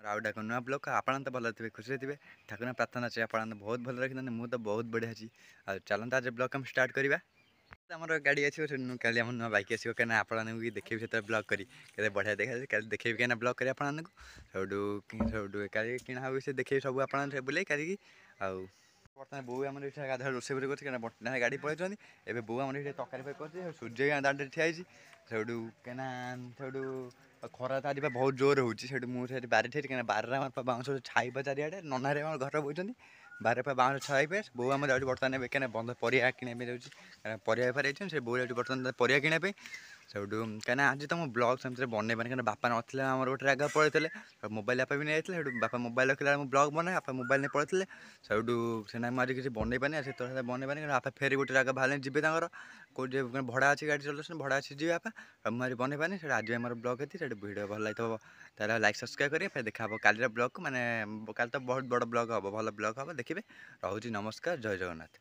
ଆଉ ଗୋଟେ ନୂଆ ବ୍ଲଗ୍ ଆପଣ ତ ଭଲ ଥିବେ, ଖୁସିରେ ଥିବେ। ଠାକୁର ପ୍ରାର୍ଥନା ଅଛି ଆପଣ ବହୁତ ଭଲ ରଖିଥାନ୍ତି, ମୁଁ ତ ବହୁତ ବଢ଼ିଆ ଅଛି। ଆଉ ଚାଲନ୍ତୁ ଆଜି ବ୍ଲଗ୍ ଆମେ ଷ୍ଟାର୍ଟ କରିବା। ଆମର ଗାଡ଼ି ଆସିବ ସେଠୁ, କାଲି ଆମର ନୂଆ ବାଇକ୍ ଆସିବ, କାହିଁକିନା ଆପଣମାନଙ୍କୁ ବି ଦେଖେଇବି ସେତେବେଳେ ବ୍ଲଗ୍ କରି କେତେ ବଢ଼ିଆ ଦେଖାଯାଉଛି। କାଲି ଦେଖେଇବି କାହିଁକିନା ବ୍ଲଗ୍ କରି ଆପଣମାନଙ୍କୁ ସେଠୁ କାଲି କିଣା ହେବ ସେ ଦେଖେଇବି ସବୁ ଆପଣଙ୍କୁ ବୁଲେଇ କାଲିକି। ଆଉ ବର୍ତ୍ତମାନ ବୋଉ ଆମର ଏଠି ଗାଧୁଆ ରୋଷେଇ କରି କରୁଛି, କାହିଁକିନା ବର୍ତ୍ତମାନ ଗାଡ଼ି ପଳେଇଛନ୍ତି। ଏବେ ବୋଉ ଆମର ଏଠି ତରକାରୀ କରୁଛି, ସୂର୍ଯ୍ୟ ଦାଣ୍ଡରେ ଠିଆ ହେଇଛି ସେଠୁ, କାହିଁକିନା ସେଠୁ ଖରା ତ ଆଜି ବହୁତ ଜୋର ହେଉଛି। ସେଠୁ ମୁଁ ସେଠି ବାରି ଠିଆ କାହିଁକିନା ବାରିରେ ଆମର ବାଉଁଶ ଛାଇବା ଚାରିଆଡ଼େ, ନନାରେ ଆମର ଘର ବଇଛନ୍ତି ବାହାରେ ବାଉଁଶ ଛାଇବେ। ବୋଉ ଆମର ଯାଉଛି ବର୍ତ୍ତମାନ ଏବେ କାହିଁକିନା ବନ୍ଧ ପରିବା କିଣିବା ପାଇଁ ଯାଉଛି, ପରିବା ବେପାର ହେଇଛନ୍ତି। ସେ ବୋଉ ଯାଉଛି ବର୍ତ୍ତମାନ ପରିବା କିଣିବା ପାଇଁ। ସେଠୁ କାହିଁକିନା ଆଜି ତ ମୁଁ ବ୍ଲଗ୍ ସେମିତିରେ ବନେଇବାନି, କାହିଁକିନା ବାପା ନଥିଲେ ଆମର ଗୋଟେ ଜାଗା ପଳେଇଥିଲେ, ମୋବାଇଲ୍ ବାପା ବି ନେଇଯାଇଥିଲେ। ସେଠୁ ବାପା ମୋବାଇଲ୍ ରଖିଲା ମୁଁ ବ୍ଲଗ୍ ବନାଏ, ବାପା ମୋବାଇଲ୍ ନେଇ ପଳେଇଥିଲେ। ସେଠୁ ସେନା ମୁଁ ଆଜି କିଛି ବନେଇବାନି, ସେତେବେଳେ ବନେଇବାନି କାରଣ ବାପା ଫେରି ଗୋଟେ ଜାଗା ବାହାରିଲେ ଯିବେ ତାଙ୍କର କେଉଁଠି ଭଡ଼ା ଅଛି, ଗାଡ଼ି ଚଲାଉଛନ୍ତି ଭଡ଼ା ଅଛି ଯିବେ ବାପା। ମୁଁ ଆଜି ବନେଇବାନି। ସେଟା ଆଜି ଆମର ବ୍ଲଗ୍ ଅଛି, ସେଠି ଭିଡ଼ିଓ ଭଲ ଲାଗିଥିବ ତାହେଲେ ଲାଇକ୍ ସବସ୍କ୍ରାଇବ୍ କରିବେ। ଫେର ଦେଖା ହେବ କାଲିର ବ୍ଲଗ୍କୁ, ମାନେ କାଲି ତ ବହୁତ ବଡ଼ ବ୍ଲଗ୍ ହେବ, ଭଲ ବ୍ଲଗ୍ ହେବ ଦେଖିବେ। ରହୁଛି ନମସ୍କାର, ଜୟ ଜଗନ୍ନାଥ।